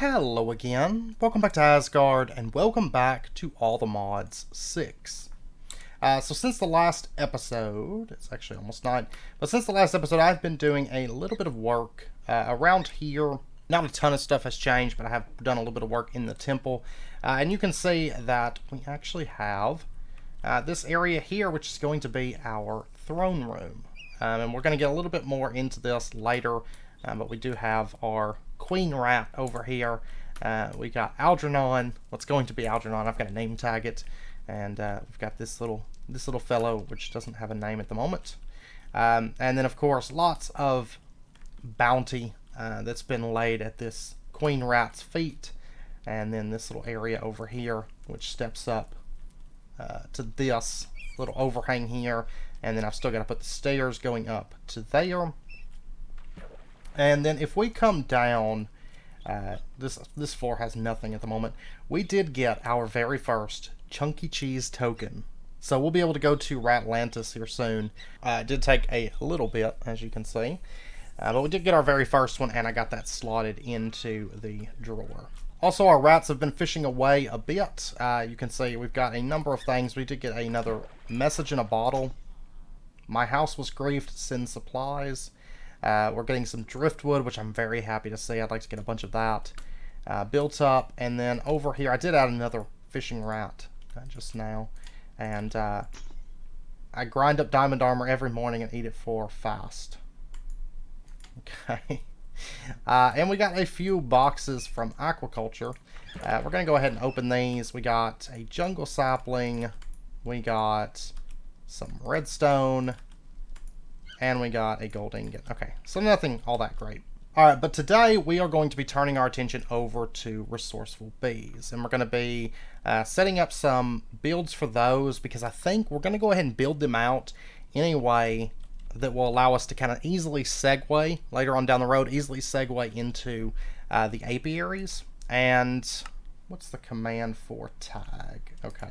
Hello again, welcome back to Asgard, and welcome back to All the Mods 6. So since the last episode, it's actually almost 9, but since the last episode I've been doing a little bit of work around here. Not a ton of stuff has changed, but I have done a little bit of work in the temple. And you can see that we actually have this area here, which is going to be our throne room. And we're going to get a little bit more into this later, but we do have our queen rat over here. We got Algernon, what's going to be Algernon. I've got to name tag it. And we've got this little fellow, which doesn't have a name at the moment. And then, of course, lots of bounty that's been laid at this queen rat's feet. And then this little area over here, which steps up to this little overhang here. And then I've still got to put the stairs going up to there. And then if we come down, this floor has nothing at the moment. We did get our very first Chunky Cheese token. So we'll be able to go to Ratlantis here soon. It did take a little bit, as you can see. But we did get our very first one, and I got that slotted into the drawer. Also, our rats have been fishing away a bit. You can see we've got a number of things. We did get another message in a bottle. My house was griefed, send supplies. We're getting some driftwood, which I'm very happy to see. I'd like to get a bunch of that built up. And then over here, I did add another fishing rat just now. And I grind up diamond armor every morning and eat it for fast. Okay. And we got a few boxes from aquaculture. We're going to go ahead and open these. We got a jungle sapling. We got some redstone. And we got a gold ingot. Okay, so nothing all that great. Alright, but today we are going to be turning our attention over to Resourceful Bees. And we're going to be setting up some builds for those, because I think we're going to go ahead and build them out in a way that will allow us to kind of easily segue, later on down the road, easily segue into the apiaries. And what's the command for tag? Okay.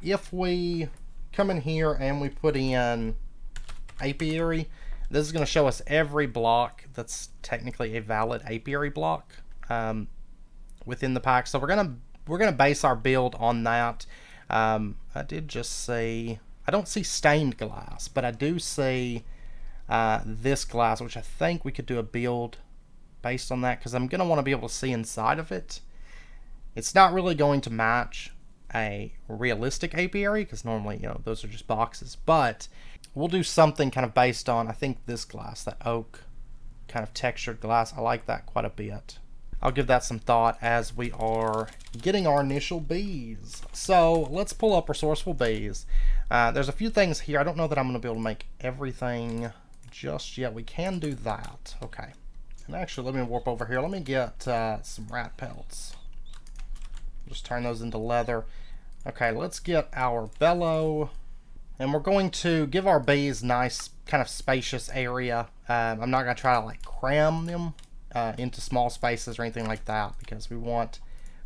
If we come in here and we put in apiary, this is going to show us every block that's technically a valid apiary block within the pack. So we're gonna base our build on that. I did just see, I don't see stained glass, but I do see this glass, which I think we could do a build based on that, because I'm gonna want to be able to see inside of it. It's not really going to match a realistic apiary, because normally, you know, those are just boxes, but we'll do something kind of based on, I think, this glass, that oak kind of textured glass. I like that quite a bit. I'll give that some thought as we are getting our initial bees. So let's pull up Resourceful Bees. There's a few things here. I don't know that I'm going to be able to make everything just yet. We can do that. Okay. And actually, let me warp over here. Let me get some rat pelts. Just turn those into leather. Okay, let's get our bellow. And we're going to give our bees nice, kind of spacious area. I'm not going to try to like cram them into small spaces or anything like that, because we want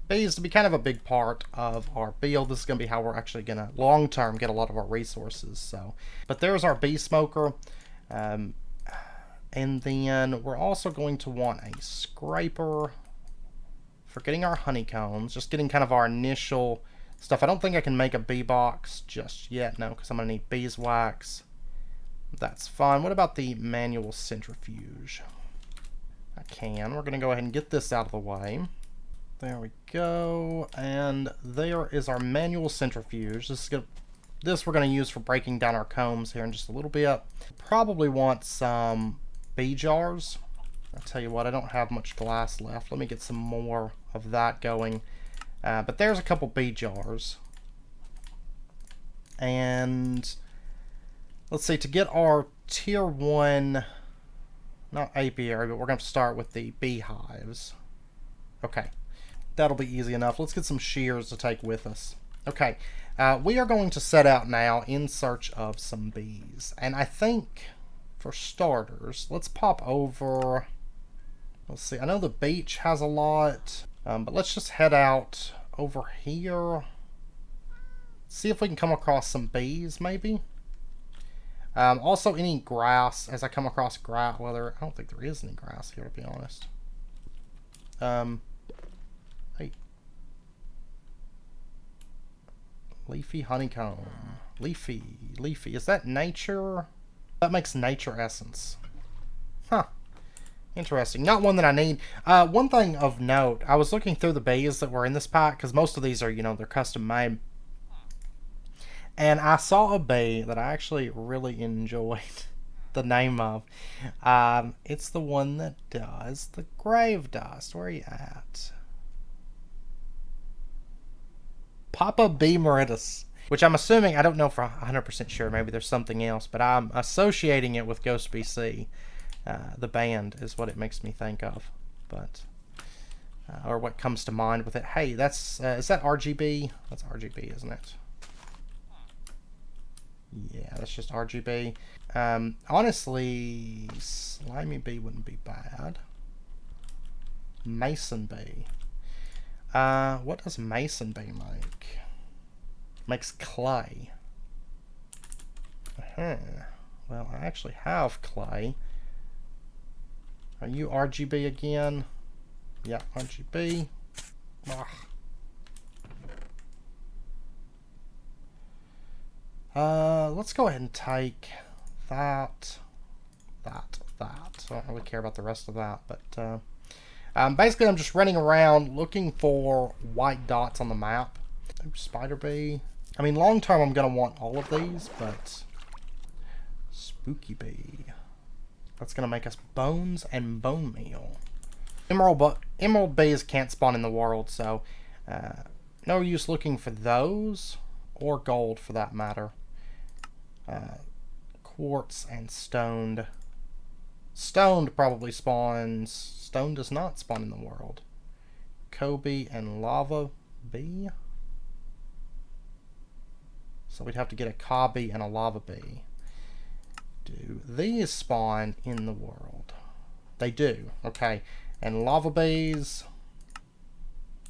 bees to be kind of a big part of our build. This is going to be how we're actually going to long-term get a lot of our resources. So, but there's our bee smoker. And then we're also going to want a scraper for getting our honeycombs, just getting kind of our initial stuff. I don't think I can make a bee box just yet, no, because I'm going to need beeswax. That's fine. What about the manual centrifuge? I can. We're going to go ahead and get this out of the way. There we go. And there is our manual centrifuge. This we're going to use for breaking down our combs here in just a little bit. Probably want some bee jars. I'll tell you what, I don't have much glass left. Let me get some more of that going. But there's a couple bee jars. And let's see, to get our tier 1, not apiary, but we're going to start with the beehives. Okay, that'll be easy enough. Let's get some shears to take with us. Okay, we are going to set out now in search of some bees. And I think, for starters, let's pop over. Let's see, I know the beach has a lot. But let's just head out over here. See if we can come across some bees, maybe. Also, any grass, as I come across grass, well, I don't think there is any grass here, to be honest. Leafy honeycomb. Leafy. Leafy. Is that nature? That makes nature essence. Huh. Interesting. Not one that I need. One thing of note, I was looking through the bees that were in this pack, because most of these are, you know, they're custom made. And I saw a bee that I actually really enjoyed the name of. It's the one that does the grave dust. Where are you at? Papa B. Meritus. Which I'm assuming, I don't know for 100% sure, maybe there's something else, but I'm associating it with Ghost BC. The band is what it makes me think of. But, or what comes to mind with it. Hey, that's, is that RGB? That's RGB, isn't it? Yeah, that's just RGB. Honestly, Slimy Bee wouldn't be bad. Mason Bee. What does Mason Bee make? Makes clay. Well, I actually have clay. Are you RGB again? Yeah, RGB. Ugh. Let's go ahead and take that. I don't really care about the rest of that, but basically I'm just running around looking for white dots on the map. Spider bee. I mean, long term I'm gonna want all of these, but spooky bee. That's gonna make us bones and bone meal. Emerald bees can't spawn in the world, so no use looking for those, or gold for that matter. Quartz and stoned. Stoned probably spawns. Stone does not spawn in the world. Kobe and lava bee. So we'd have to get a cobby and a lava bee. Do these spawn in the world? They do. Okay. And lava bees,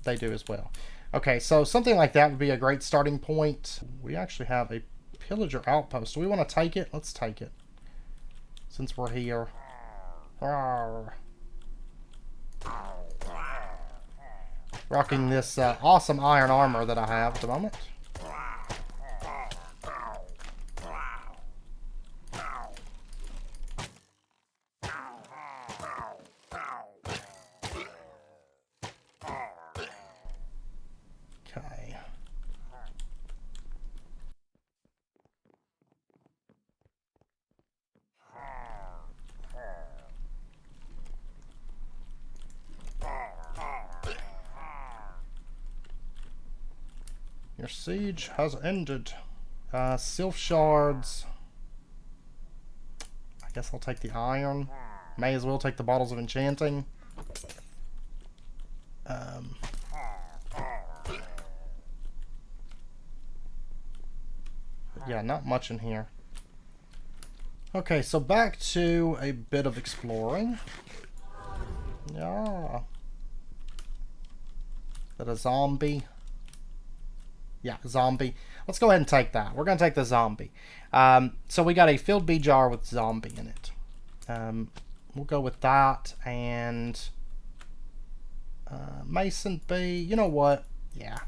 they do as well. Okay, so something like that would be a great starting point. We actually have a pillager outpost. Do we want to take it? Let's take it. Since we're here. Rawr. Rocking this awesome iron armor that I have at the moment. Okay. Your siege has ended. Sylph shards. I guess I'll take the iron. May as well take the bottles of enchanting. Yeah, not much in here. Okay, so back to a bit of exploring. Yeah. Is that a zombie? Yeah, zombie. Let's go ahead and take that. We're going to take the zombie. So we got a filled bee jar with zombie in it. We'll go with that. And mason bee. You know what? Yeah.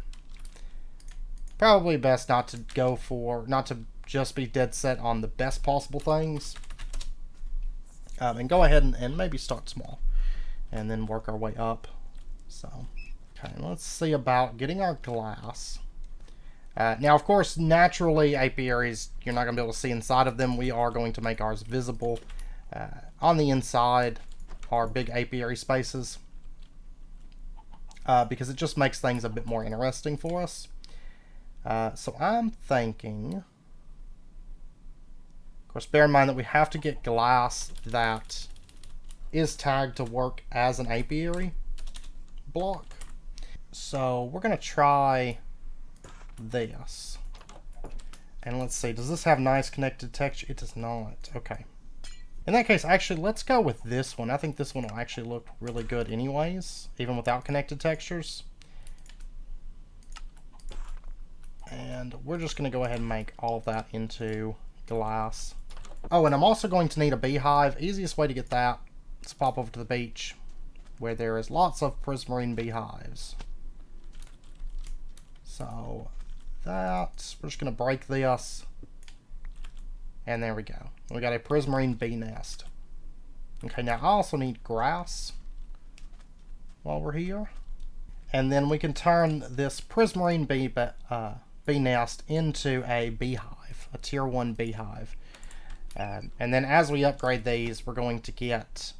Probably best not to go for, not to just be dead set on the best possible things. And go ahead and maybe start small. And then work our way up. So, okay, let's see about getting our glass. Now, of course, naturally, apiaries, you're not going to be able to see inside of them. We are going to make ours visible. On the inside are big apiary spaces. Because it just makes things a bit more interesting for us. So I'm thinking... Of course, bear in mind that we have to get glass that is tagged to work as an apiary block. So we're going to try this. And let's see, does this have nice connected texture? It does not. Okay. In that case, actually, let's go with this one. I think this one will actually look really good anyways, even without connected textures. And we're just going to go ahead and make all of that into glass. Oh, and I'm also going to need a beehive. Easiest way to get that is pop over to the beach, where there is lots of prismarine beehives. So that. We're just going to break this. And there we go. We got a prismarine bee nest. Okay, now I also need grass while we're here. And then we can turn this prismarine bee nest into a beehive, a tier 1 beehive. And then as we upgrade these, we're going to get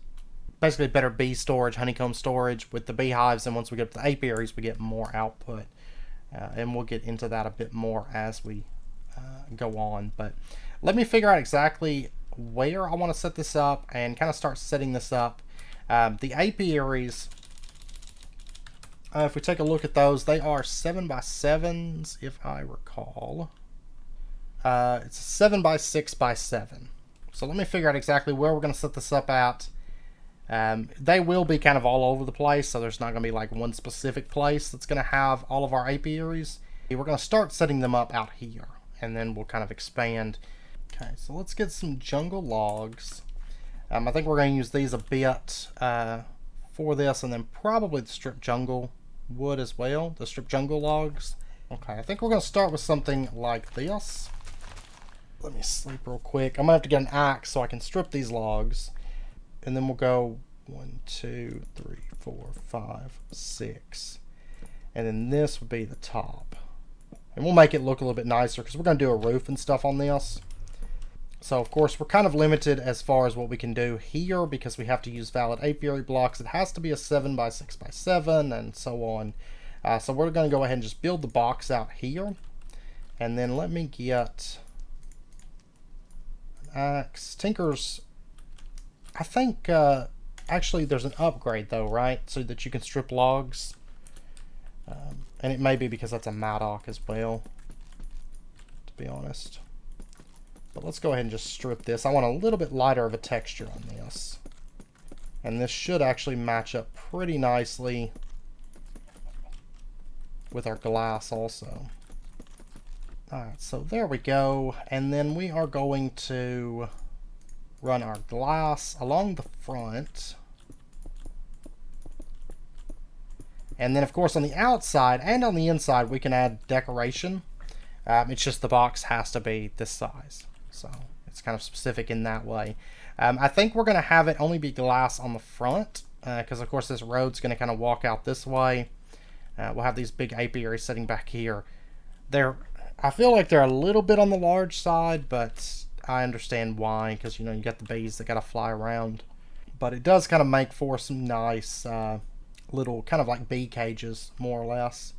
basically better bee storage, honeycomb storage with the beehives. And once we get up to the apiaries, we get more output. And we'll get into that a bit more as we go on. But let me figure out exactly where I want to set this up and kind of start setting this up. The apiaries, if we take a look at those, they are 7x7s, if I recall. It's a 7x6x7. So let me figure out exactly where we're going to set this up at. They will be kind of all over the place, so there's not going to be like one specific place that's going to have all of our apiaries. We're going to start setting them up out here, and then we'll kind of expand. Okay, so let's get some jungle logs. I think we're going to use these a bit for this, and then probably the strip jungle wood as well, the strip jungle logs. Okay, I think we're going to start with something like this. Let me sleep real quick. I'm going to have to get an axe so I can strip these logs. And then we'll go 1, 2, 3, 4, 5, 6. And then this would be the top. And we'll make it look a little bit nicer because we're going to do a roof and stuff on this. So, of course, we're kind of limited as far as what we can do here because we have to use valid apiary blocks. It has to be a 7x6x7 and so on. So we're going to go ahead and just build the box out here. And then let me get an axe. Tinker's... I think, actually, there's an upgrade, though, right? So that you can strip logs. And it may be because that's a Maddock as well, to be honest. But let's go ahead and just strip this. I want a little bit lighter of a texture on this. And this should actually match up pretty nicely with our glass also. Alright, so there we go. And then we are going to run our glass along the front. And then, of course, on the outside and on the inside, we can add decoration. It's just the box has to be this size. So it's kind of specific in that way. I think we're going to have it only be glass on the front. Because, of course, this road's going to kind of walk out this way. We'll have these big apiaries sitting back here. I feel like they're a little bit on the large side, but I understand why. Because, you know, you got the bees that got to fly around. But it does kind of make for some nice... little kind of like bee cages, more or less.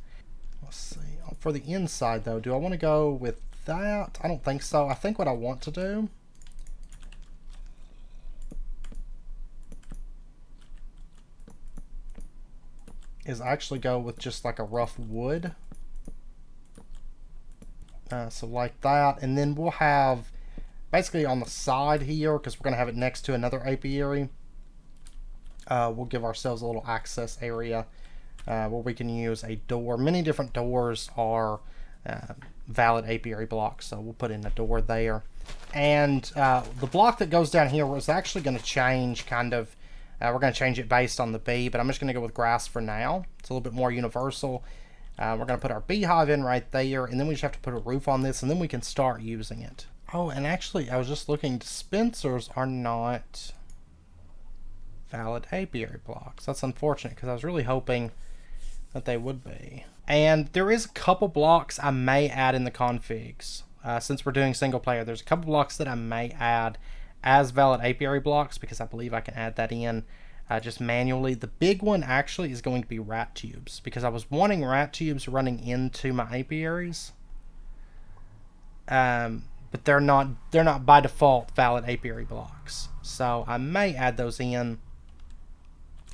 Let's see. For the inside, though, do I want to go with that? I don't think so. I think what I want to do is actually go with just like a rough wood. So like that. And then we'll have basically on the side here, because we're going to have it next to another apiary. We'll give ourselves a little access area where we can use a door. Many different doors are valid apiary blocks, so we'll put in a door there. And the block that goes down here was actually going to change kind of. We're going to change it based on the bee, but I'm just going to go with grass for now. It's a little bit more universal. We're going to put our beehive in right there, and then we just have to put a roof on this, and then we can start using it. Oh, and actually, I was just looking. Dispensers are not valid apiary blocks. That's unfortunate because I was really hoping that they would be. And there is a couple blocks I may add in the configs. Since we're doing single player, there's a couple blocks that I may add as valid apiary blocks because I believe I can add that in just manually. The big one actually is going to be rat tubes because I was wanting rat tubes running into my apiaries. But they're not by default valid apiary blocks. So I may add those in.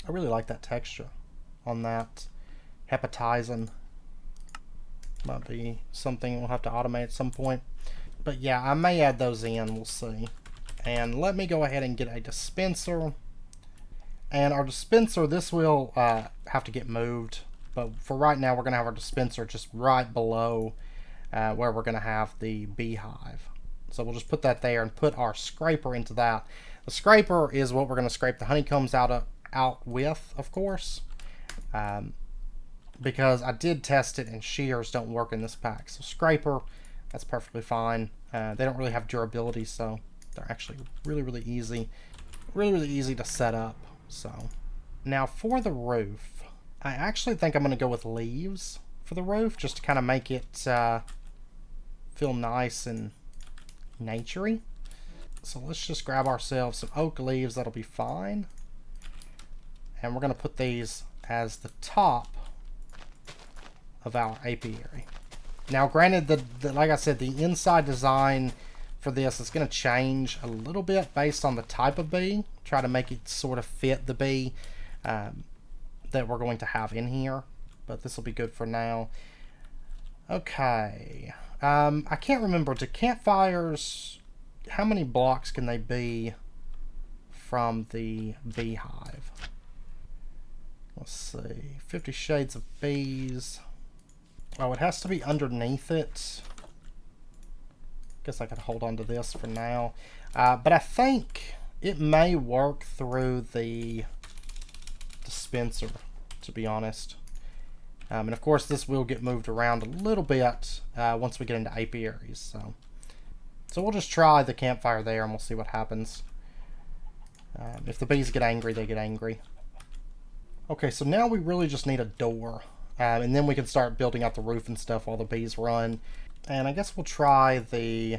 I really like that texture on that. Hepatizing might be something we'll have to automate at some point. But yeah, I may add those in. We'll see. And let me go ahead and get a dispenser. And our dispenser, this will have to get moved. But for right now, we're going to have our dispenser just right below where we're going to have the beehive. So we'll just put that there and put our scraper into that. The scraper is what we're going to scrape the honeycombs out with, of course. because I did test it and shears don't work in this pack. So scraper, that's perfectly fine. They don't really have durability, so they're actually really easy. Really easy to set up. So now for the roof, I actually think I'm going to go with leaves for the roof, just to kind of make it feel nice and naturey. So let's just grab ourselves some oak leaves. That'll be fine. And we're going to put these as the top of our apiary. Now, granted, like I said, the inside design for this is going to change a little bit based on the type of bee. Try to make it sort of fit the bee that we're going to have in here. But this will be good for now. Okay. I can't remember. Do campfires, how many blocks can they be from the beehive? Let's see. 50 Shades of Bees. Oh, it has to be underneath it. Guess I could hold on to this for now. But I think it may work through the dispenser, to be honest. And of course, this will get moved around a little bit once we get into apiaries. So we'll just try the campfire there and we'll see what happens. If the bees get angry, they get angry. Okay, so now we really just need a door. And then we can start building out the roof and stuff while the bees run. And I guess we'll try the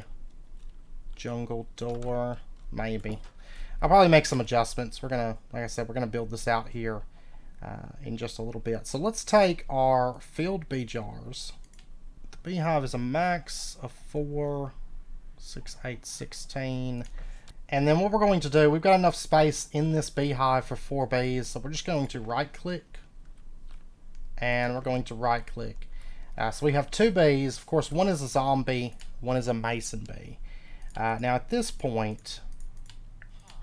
jungle door, maybe. I'll probably make some adjustments. We're going to, like I said, we're going to build this out here in just a little bit. So let's take our filled bee jars. The beehive is a max of 4, 6, 8, 16. And then what we're going to do, we've got enough space in this beehive for 4 bees. So we're just going to right click. And we're going to right click. So we have 2 bees. Of course, one is a zombie, one is a mason bee. Now at this point,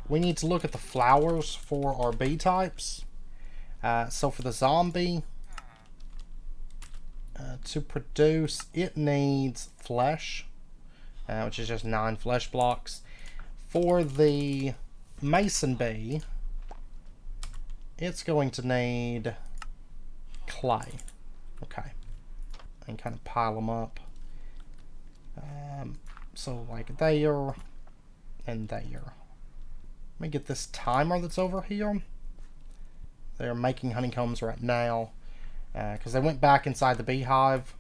we need to look at the flowers for our bee types. So for the zombie, to produce, it needs flesh, which is just 9 flesh blocks. For the mason bee, it's going to need clay. Okay. And kind of pile them up. So like there and there. Let me get this timer that's over here. They're making honeycombs right now because they went back inside the beehive.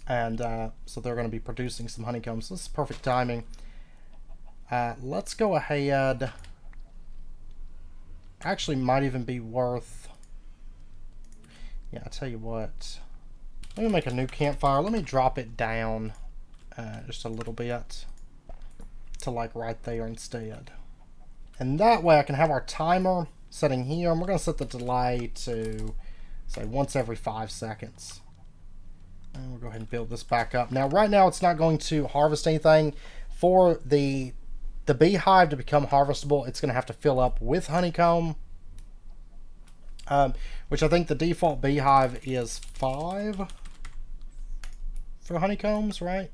And so they're going to be producing some honeycombs. This is perfect timing. Let's go ahead. Actually, might even be worth... Yeah, I'll tell you what. Let me make a new campfire. Let me drop it down just a little bit to like right there instead. And that way I can have our timer setting here. And we're going to set the delay to, say, once every 5 seconds. And we'll go ahead and build this back up. Now, right now it's not going to harvest anything. For the beehive to become harvestable, it's going to have to fill up with honeycomb. Which I think the default beehive is 5 for honeycombs, right?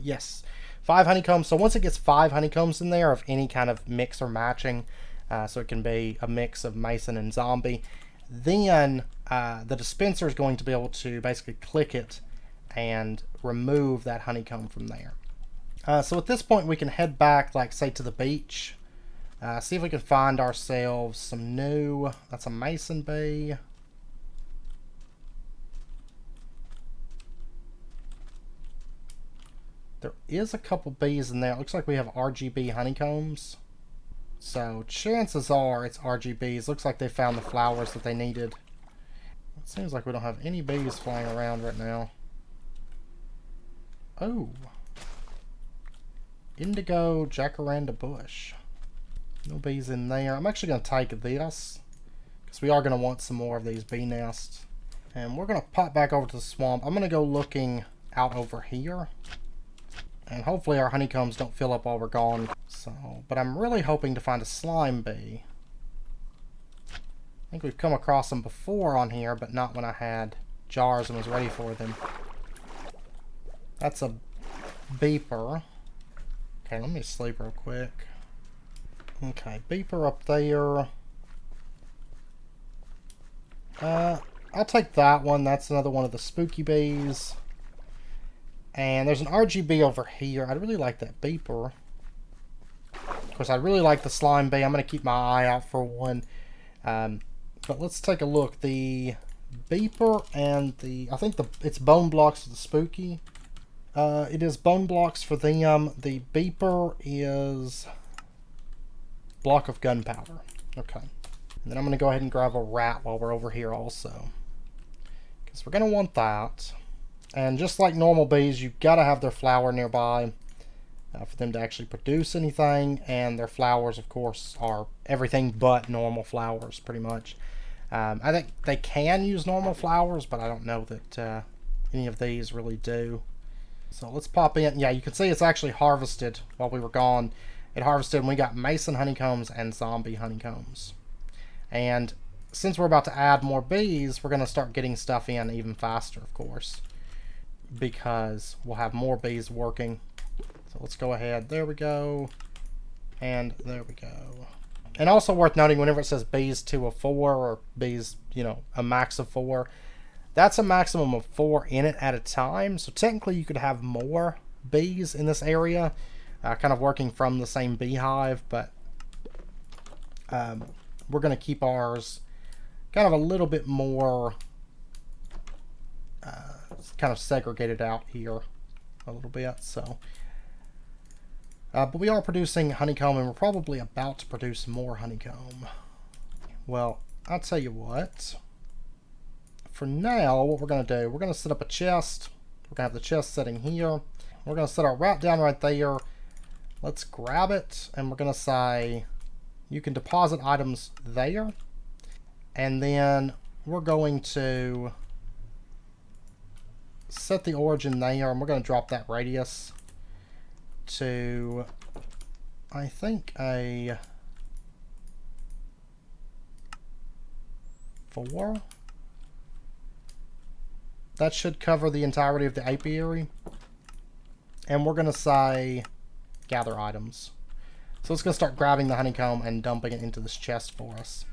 Yes, 5 honeycombs. So once it gets 5 honeycombs in there of any kind of mix or matching, so it can be a mix of mason and zombie, then the dispenser is going to be able to basically click it and remove that honeycomb from there. So at this point we can head back, like say to the beach. See if we can find ourselves some new... That's a mason bee. There is a couple bees in there. It looks like we have RGB honeycombs. So chances are it's RGBs. Looks like they found the flowers that they needed. It seems like we don't have any bees flying around right now. Oh. Indigo jacaranda bush. No bees in there. I'm actually going to take this because we are going to want some more of these bee nests. And we're going to pop back over to the swamp. I'm going to go looking out over here. And hopefully our honeycombs don't fill up while we're gone. So, but I'm really hoping to find a slime bee. I think we've come across them before on here, but not when I had jars and was ready for them. That's a beeper. Okay, let me sleep real quick. Okay, beeper up there. I'll take that one. That's another one of the spooky bees. And there's an RGB over here. I really like that beeper. Of course, I really like the slime bee. I'm going to keep my eye out for one. But let's take a look. The beeper and the... I think it's bone blocks for the spooky. It is bone blocks for them. The beeper is block of gunpowder. Okay. And then I'm going to go ahead and grab a rat while we're over here also. Because we're going to want that. And just like normal bees, you've got to have their flower nearby for them to actually produce anything. And their flowers, of course, are everything but normal flowers, pretty much. I think they can use normal flowers, but I don't know that any of these really do. So let's pop in. Yeah, you can see it's actually harvested while we were gone. It harvested and we got mason honeycombs and zombie honeycombs. And since we're about to add more bees, we're going to start getting stuff in even faster, of course, because we'll have more bees working. So let's go ahead. There we go. And there we go. And also worth noting, whenever it says bees to a 4 or bees, you know, a max of 4, that's a maximum of 4 in it at a time. So technically you could have more bees in this area, kind of working from the same beehive, but we're going to keep ours kind of a little bit more kind of segregated out here a little bit. So, but we are producing honeycomb, and we're probably about to produce more honeycomb. Well, I'll tell you what. For now, what we're going to do, we're going to set up a chest. We're going to have the chest sitting here. We're going to set our rat down right there. Let's grab it, and we're going to say, you can deposit items there. And then we're going to set the origin there, and we're going to drop that radius to, I think, a 4. That should cover the entirety of the apiary. And we're going to say gather items. So it's going to start grabbing the honeycomb and dumping it into this chest for us.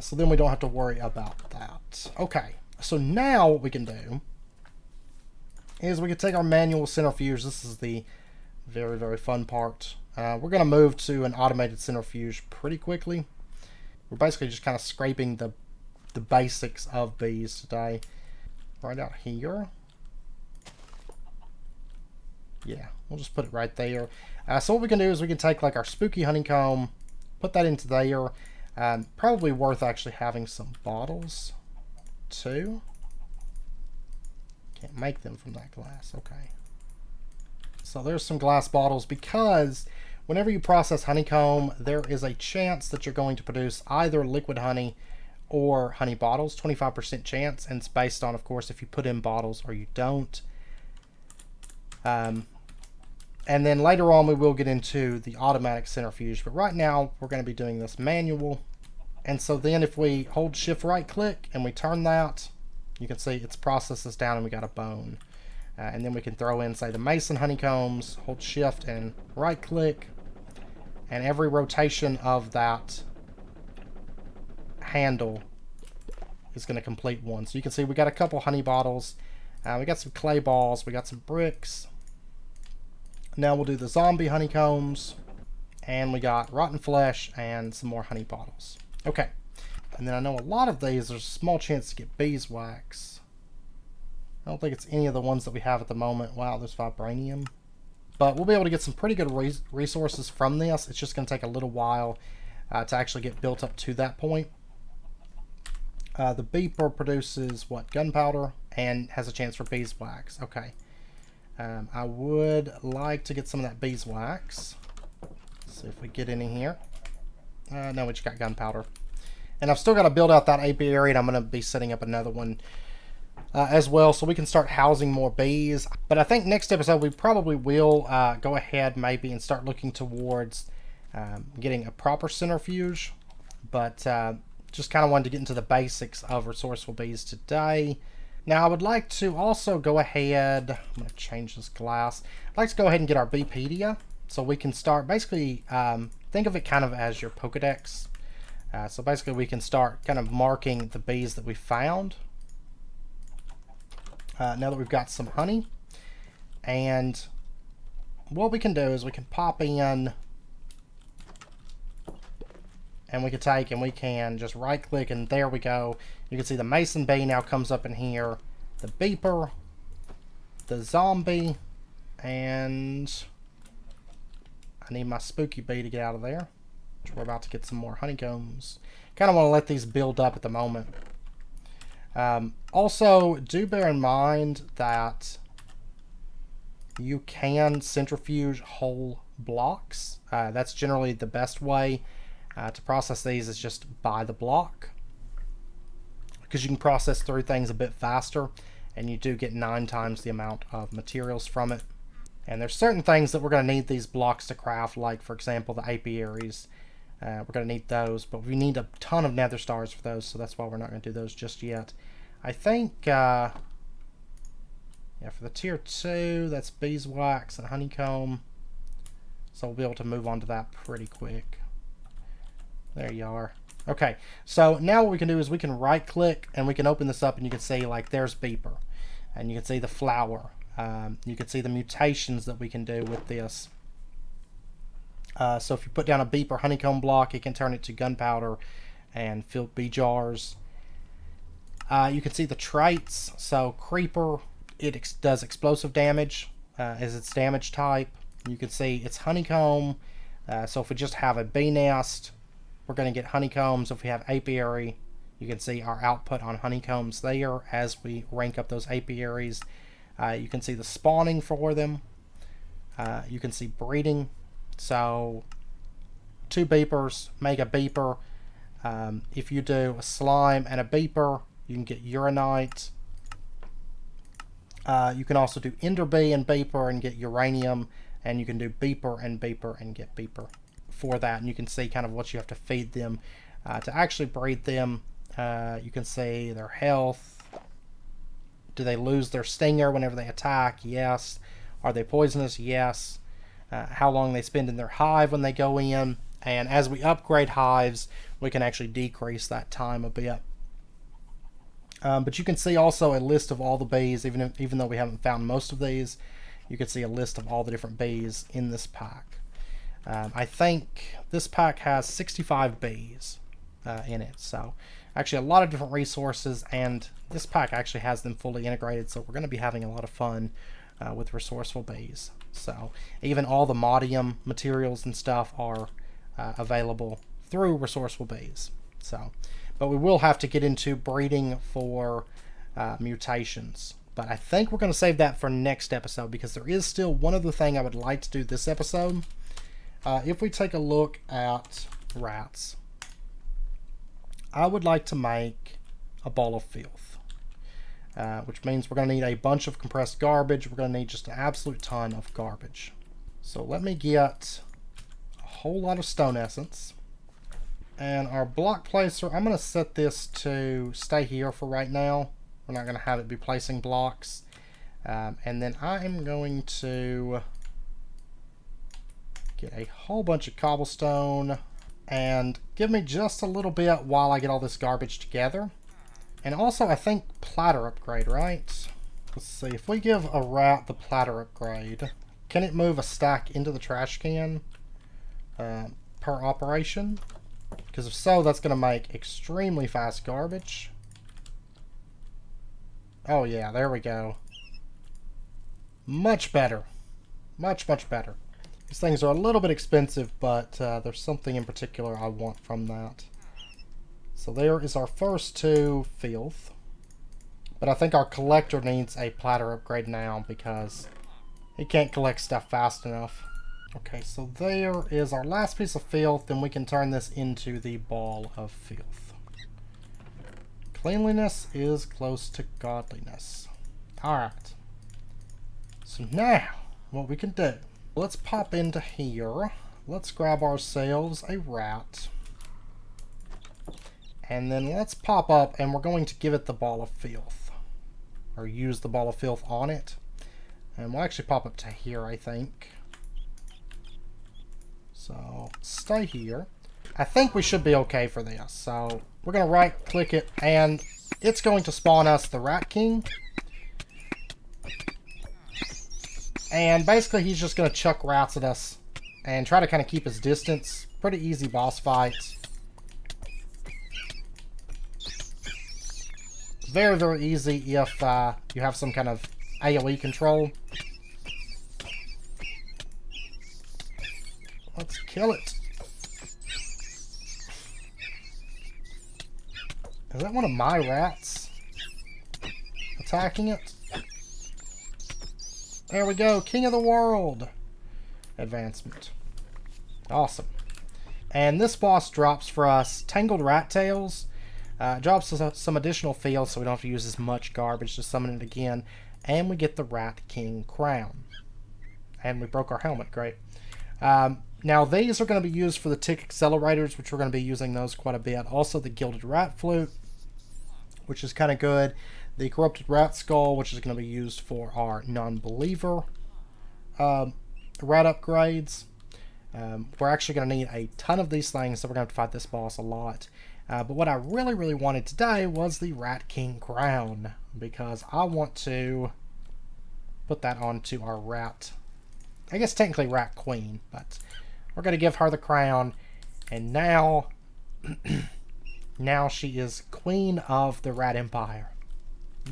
So then we don't have to worry about that. Okay, so now what we can do is we can take our manual centrifuge. This is the very, very fun part. We're going to move to an automated centrifuge pretty quickly. We're basically just kind of scraping the basics of bees today. Right out here. Yeah, we'll just put it right there. So what we can do is we can take like our spooky honeycomb, put that into there. Probably worth actually having some bottles too. Can't make them from that glass. Okay. So there's some glass bottles, because whenever you process honeycomb, there is a chance that you're going to produce either liquid honey or honey bottles. 25% chance, and it's based on, of course, if you put in bottles or you don't. And then later on we will get into the automatic centrifuge, but right now we're going to be doing this manual. And so then if we hold shift right click and we turn that, you can see it's processed this down and we got a bone. And then we can throw in, say, the mason honeycombs, hold shift and right click, and every rotation of that handle is going to complete one. So you can see we got a couple honey bottles, we got some clay balls, we got some bricks. Now we'll do the zombie honeycombs, and we got rotten flesh and some more honey bottles. Okay, and then I know a lot of these, there's a small chance to get beeswax. I don't think it's any of the ones that we have at the moment. Wow, there's vibranium. But we'll be able to get some pretty good resources from this. It's just going to take a little while to actually get built up to that point. The beeper produces, what, gunpowder, and has a chance for beeswax. Okay. I would like to get some of that beeswax. See if we get any here. No, we just got gunpowder. And I've still got to build out that apiary, and I'm going to be setting up another one as well, so we can start housing more bees. But I think next episode we probably will go ahead maybe and start looking towards getting a proper centrifuge. But just kind of wanted to get into the basics of resourceful bees today. Now I would like to also go ahead, I'm going to change this glass. I'd like to go ahead and get our Beepedia, so we can start basically, think of it kind of as your Pokedex. So basically we can start kind of marking the bees that we found. now that we've got some honey. And what we can do is we can pop in, and we can take and we can just right click, and there we go. You can see the mason bee now comes up in here, the beeper, the zombie, and I need my spooky bee to get out of there. We're about to get some more honeycombs. Kind of want to let these build up at the moment. Also, do bear in mind that you can centrifuge whole blocks. That's generally the best way to process these, is just by the block, because you can process through things a bit faster, and you do get 9 times the amount of materials from it. And there's certain things that we're going to need these blocks to craft, like for example the apiaries. We're going to need those, but we need a ton of nether stars for those, so that's why we're not going to do those just yet. I think yeah, for the tier 2, that's beeswax and honeycomb, so we'll be able to move on to that pretty quick. There you are. Okay, so now what we can do is we can right click and we can open this up, and you can see like there's beeper, and you can see the flower. You can see the mutations that we can do with this. So if you put down a beeper honeycomb block, it can turn it to gunpowder and fill bee jars. You can see the traits. So creeper, it does explosive damage as its damage type. You can see it's honeycomb. So if we just have a bee nest, we're going to get honeycombs. If we have apiary, you can see our output on honeycombs there as we rank up those apiaries. You can see the spawning for them. You can see breeding. So 2 beepers make a beeper. If you do a slime and a beeper, you can get uranite. You can also do enderbee and beeper and get uranium, and you can do beeper and get beeper for that. And you can see kind of what you have to feed them to actually breed them. You can see their health. Do they lose their stinger whenever they attack? Yes. Are they poisonous? Yes. How long they spend in their hive when they go in. And as we upgrade hives, we can actually decrease that time a bit. But you can see also a list of all the bees, even though we haven't found most of these. You can see a list of all the different bees in this pack. I think this pack has 65 bees in it. So actually a lot of different resources, and this pack actually has them fully integrated, so we're going to be having a lot of fun with resourceful bees. So even all the modium materials and stuff are available through resourceful bees. So, but we will have to get into breeding for mutations. But I think we're going to save that for next episode, because there is still one other thing I would like to do this episode. If we take a look at rats, I would like to make a ball of filth, which means we're going to need a bunch of compressed garbage. We're going to need just an absolute ton of garbage. So let me get a whole lot of stone essence. And our block placer, I'm going to set this to stay here for right now. We're not going to have it be placing blocks. And then I am going to get a whole bunch of cobblestone, and give me just a little bit while I get all this garbage together. And also I think platter upgrade, right? Let's see, if we give a rat the platter upgrade, can it move a stack into the trash can per operation? Because if so, that's going to make extremely fast garbage. Oh yeah, there we go. Much better. Much, much better. These things are a little bit expensive, but there's something in particular I want from that. So there is our first 2 filth. But I think our collector needs a platter upgrade now, because he can't collect stuff fast enough. Okay, so there is our last piece of filth, and we can turn this into the ball of filth. Cleanliness is close to godliness. Alright. So now, what we can do, let's pop into here. Let's grab ourselves a rat. And then let's pop up, and we're going to give it the ball of filth. Or use the ball of filth on it. And we'll actually pop up to here, I think. So, stay here. I think we should be okay for this. So, we're going to right click it, and it's going to spawn us the Rat King. And basically he's just going to chuck rats at us and try to kind of keep his distance. Pretty easy boss fight. Very, very easy if you have some kind of AoE control. Let's kill it. Is that one of my rats attacking it? There we go. King of the world. Advancement. Awesome. And this boss drops for us Tangled Rat Tails. Drops us some additional fields so we don't have to use as much garbage to summon it again. And we get the Rat King crown. And we broke our helmet. Great. Now these are going to be used for the tick accelerators, which we're going to be using those quite a bit. Also the Gilded Rat Flute, which is kind of good. The Corrupted Rat Skull, which is going to be used for our non-believer rat upgrades. We're actually going to need a ton of these things, so we're going to have to fight this boss a lot. But what I really, really wanted today was the Rat King crown, because I want to put that onto our rat, I guess technically Rat Queen, but we're going to give her the crown, and now, now she is Queen of the Rat Empire.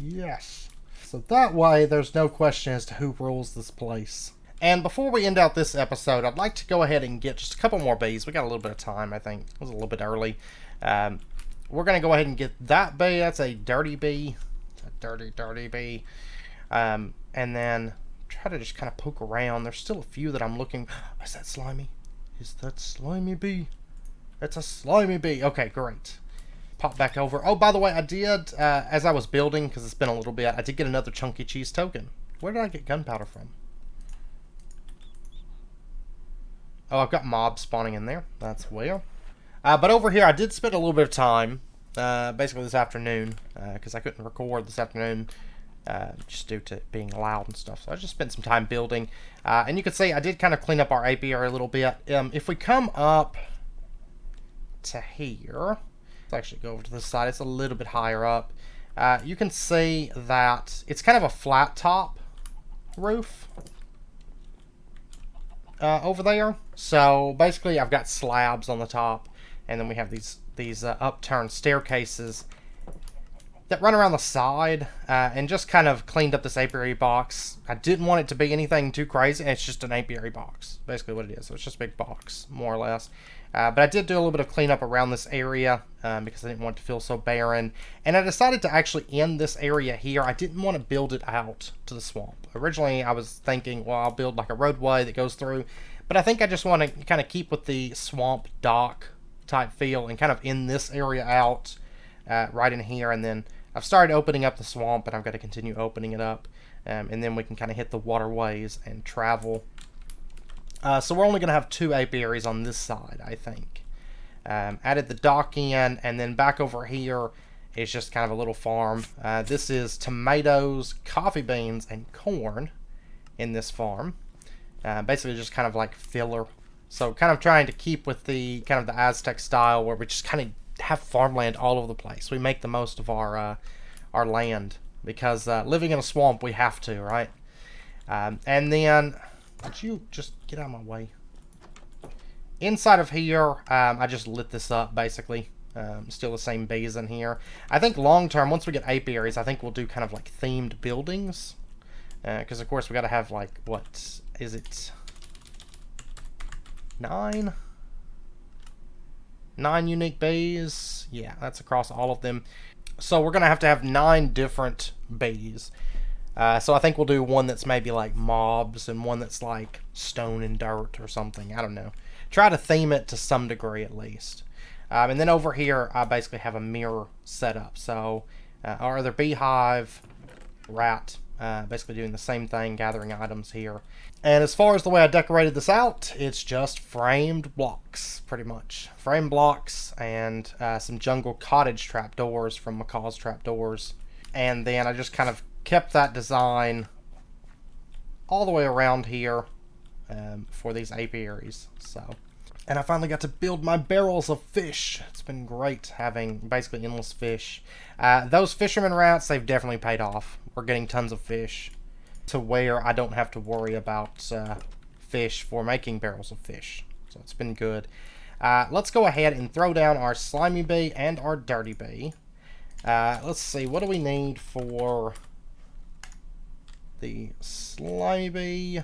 Yes. So that way, there's no question as to who rules this place. And before we end out this episode, I'd like to go ahead and get just a couple more bees. We got a little bit of time, I think. It was a little bit early. We're going to go ahead and get that bee. That's a dirty bee. It's a dirty, dirty bee. And then try to just kind of poke around. There's still a few that I'm looking... Is that slimy? Is that slimy bee? It's a slimy bee. Okay, great. Pop back over. Oh, by the way, I did, as I was building, because it's been a little bit, I did get another chunky cheese token. Where did I get gunpowder from? Oh, I've got mobs spawning in there. That's well. But over here, I did spend a little bit of time, basically this afternoon, because I couldn't record this afternoon, just due to it being loud and stuff. So I just spent some time building. And you can see I did kind of clean up our apiary a little bit. If we come up to here, let's actually go over to this side. It's a little bit higher up. You can see that it's kind of a flat top roof over there. So basically I've got slabs on the top, and then we have these upturned staircases that run around the side, and just kind of cleaned up this apiary box. I didn't want it to be anything too crazy. It's just an apiary box, basically what it is. So it's just a big box, more or less. But I did do a little bit of cleanup around this area because I didn't want it to feel so barren. And I decided to actually end this area here. I didn't want to build it out to the swamp. Originally, I was thinking, well, I'll build like a roadway that goes through. But I think I just want to kind of keep with the swamp dock type feel and kind of end this area out right in here. And then I've started opening up the swamp, and I've got to continue opening it up. And then we can kind of hit the waterways and travel. So we're only going to have 2 apiaries on this side, I think. Added the dock in, and then back over here is just kind of a little farm. This is tomatoes, coffee beans, and corn in this farm. Basically just kind of like filler. So kind of trying to keep with the kind of the Aztec style, where we just kind of have farmland all over the place. We make the most of our land, because living in a swamp, we have to, right? And then... Would you just get out of my way? Inside of here, I just lit this up, basically. Still the same bees in here. I think long term, once we get apiaries, I think we'll do kind of like themed buildings. Because, of course, we got to have, like, what is it? 9? 9 unique bees. Yeah, that's across all of them. So we're going to have 9 different bees. So I think we'll do one that's maybe like mobs, and one that's like stone and dirt or something. I don't know. Try to theme it to some degree at least. And then over here, I basically have a mirror set up. So our other beehive, rat, basically doing the same thing, gathering items here. And as far as the way I decorated this out, it's just framed blocks, pretty much. Framed blocks and some jungle cottage trapdoors from Macaw's Trapdoors. And then I just kind of kept that design all the way around here for these apiaries. And I finally got to build my barrels of fish. It's been great having basically endless fish. Those fisherman rats, they've definitely paid off. We're getting tons of fish. to where I don't have to worry about fish for making barrels of fish. So it's been good. Let's go ahead and throw down our slimy bee and our dirty bee. Let's see, what do we need for the slimy bee?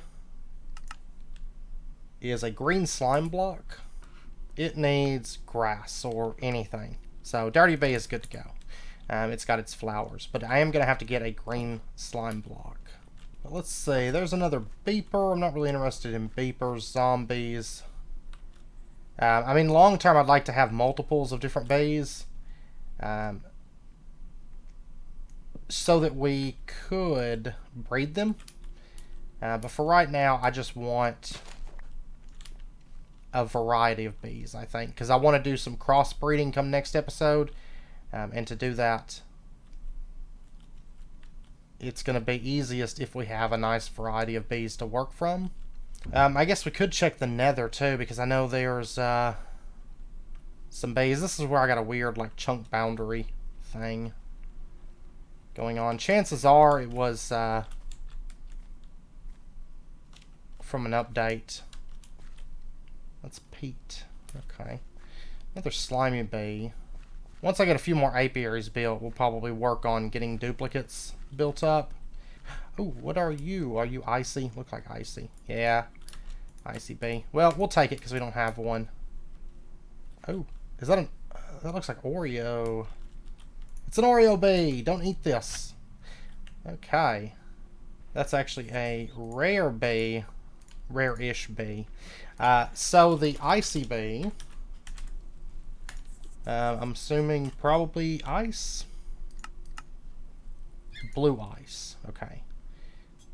Is a green slime block. It needs grass or anything. So dirty bee is good to go. It's got its flowers, but I am going to have to get a green slime block. But let's see, there's another beeper. I'm not really interested in beepers, zombies. I mean, long term, I'd like to have multiples of different bees. So that we could breed them. But for right now, I just want a variety of bees, I think. Because I want to do some crossbreeding come next episode. And to do that, it's going to be easiest if we have a nice variety of bees to work from. I guess we could check the nether too, because I know there's some bees. This is where I got a weird like chunk boundary thing going on. Chances are it was from an update. That's Pete. Okay. Another slimy bee. Once I get a few more apiaries built, we'll probably work on getting duplicates built up. Oh, what are you? Are you icy? Look like icy. Yeah. Icy bee. Well, we'll take it because we don't have one. Oh, is that an... that looks like Oreo. It's an Oreo bee. Don't eat this. Okay. That's actually a rare bee. Rare-ish bee. So the icy bee... I'm assuming probably ice. Blue ice. Okay.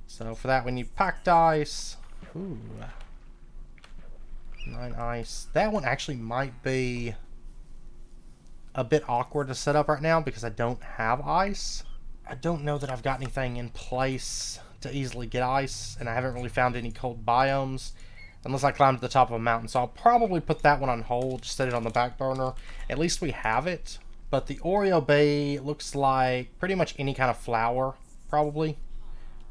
So for that we need packed ice. Ooh. 9 ice. That one actually might be a bit awkward to set up right now because I don't have ice. I don't know that I've got anything in place to easily get ice, and I haven't really found any cold biomes. Unless I climb to the top of a mountain. So I'll probably put that one on hold, just set it on the back burner. At least we have it. But the Oreo bee looks like pretty much any kind of flower, probably.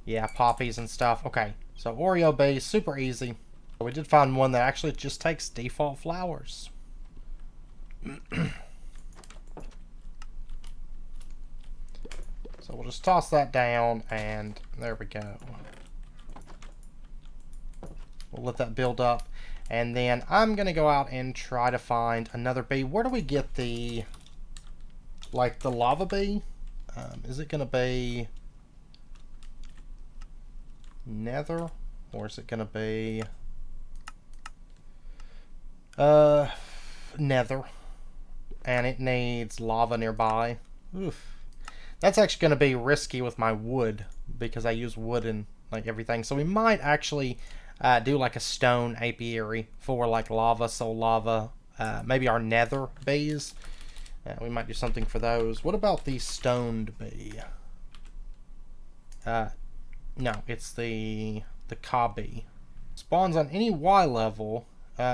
Yeah, poppies and stuff. Okay, so Oreo bee, super easy. We did find one that actually just takes default flowers. So we'll just toss that down, and there we go. We'll let that build up, and then I'm gonna go out and try to find another bee. Where do we get the, like, the lava bee? Is it gonna be nether, or is it gonna be nether? And it needs lava nearby. Oof. That's actually gonna be risky with my wood because I use wood in like everything. So we might actually do like a stone apiary for like lava, soul lava, maybe our nether bees. We might do something for those. What about the stoned bee? No, it's the Ka bee. Spawns on any Y level.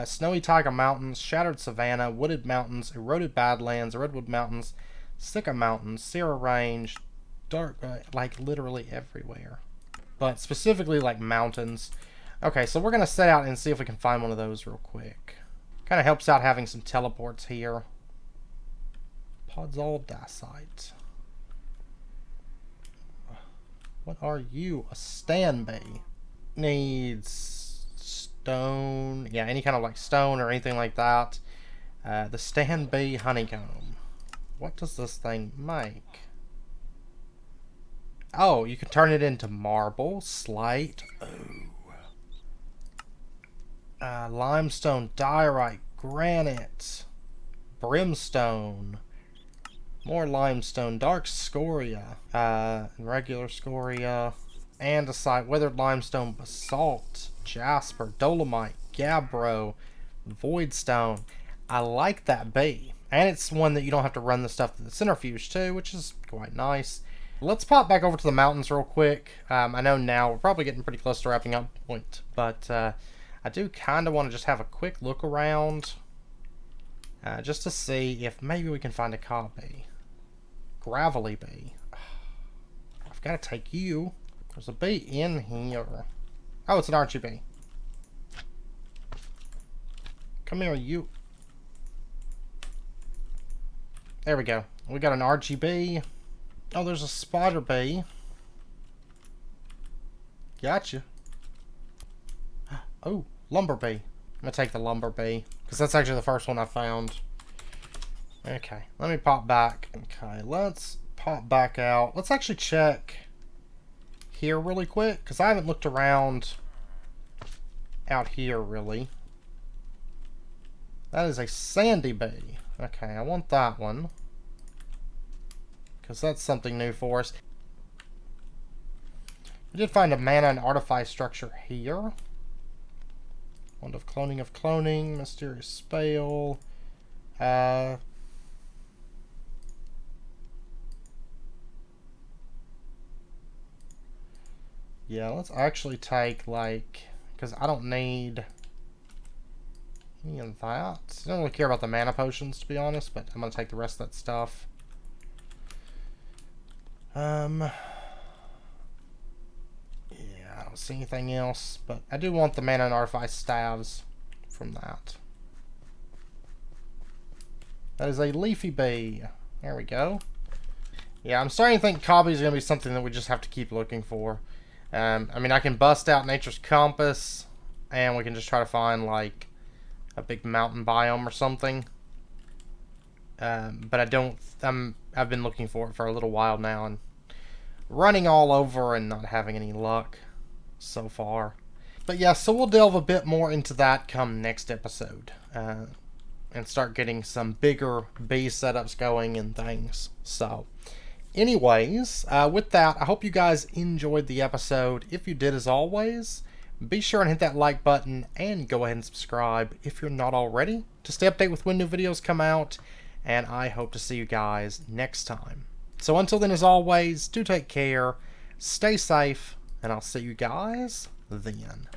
Snowy taiga mountains, shattered savanna, wooded mountains, eroded badlands, redwood mountains, Sika mountains, Sierra range, dark, like literally everywhere. But specifically like mountains. Okay, so we're going to set out and see if we can find one of those real quick. Kind of helps out having some teleports here. Podzol dacite. What are you? A stand bee. Needs stone. Yeah, any kind of like stone or anything like that. The stand bee honeycomb. What does this thing make? Oh, you can turn it into marble, slate. Oh. Limestone, diorite, granite, brimstone, more limestone, dark scoria, regular scoria, andesite, weathered limestone, basalt, jasper, dolomite, gabbro, voidstone. I like that bee. And it's one that you don't have to run the stuff to the centrifuge too, which is quite nice. Let's pop back over to the mountains real quick. I know now we're probably getting pretty close to wrapping up point, but I do kind of want to just have a quick look around just to see if maybe we can find a Ka bee. Gravelly bee. I've got to take you. There's a bee in here. Oh, it's an RGB. Come here, you. There we go. We got an RGB. Oh, there's a spider bee. Gotcha. Oh, lumber bee. I'm gonna take the lumber bee because that's actually the first one I found. Okay, let me pop back. Okay, let's pop back out. Let's actually check here really quick because I haven't looked around out here really. That is a sandy bee. Okay, I want that one because that's something new for us. We did find a mana and artifact structure here. Wand of cloning, mysterious spell. Yeah, let's actually take, like, because I don't need any of that. I don't really care about the mana potions, to be honest, but I'm going to take the rest of that stuff. Yeah, I don't see anything else, but I do want the mana and artifact staves from that. That is a leafy bee. There we go. Yeah, I'm starting to think copy is going to be something that we just have to keep looking for. I mean, I can bust out Nature's Compass, and we can just try to find, like, a big mountain biome or something. But I don't... I've been looking for it for a little while now, and running all over and not having any luck so far. But yeah, so we'll delve a bit more into that come next episode. And start getting some bigger bee setups going and things. So... anyways, with that, I hope you guys enjoyed the episode. If you did, as always, be sure and hit that like button and go ahead and subscribe if you're not already to stay updated with when new videos come out. And I hope to see you guys next time. So until then, as always, do take care, stay safe, and I'll see you guys then.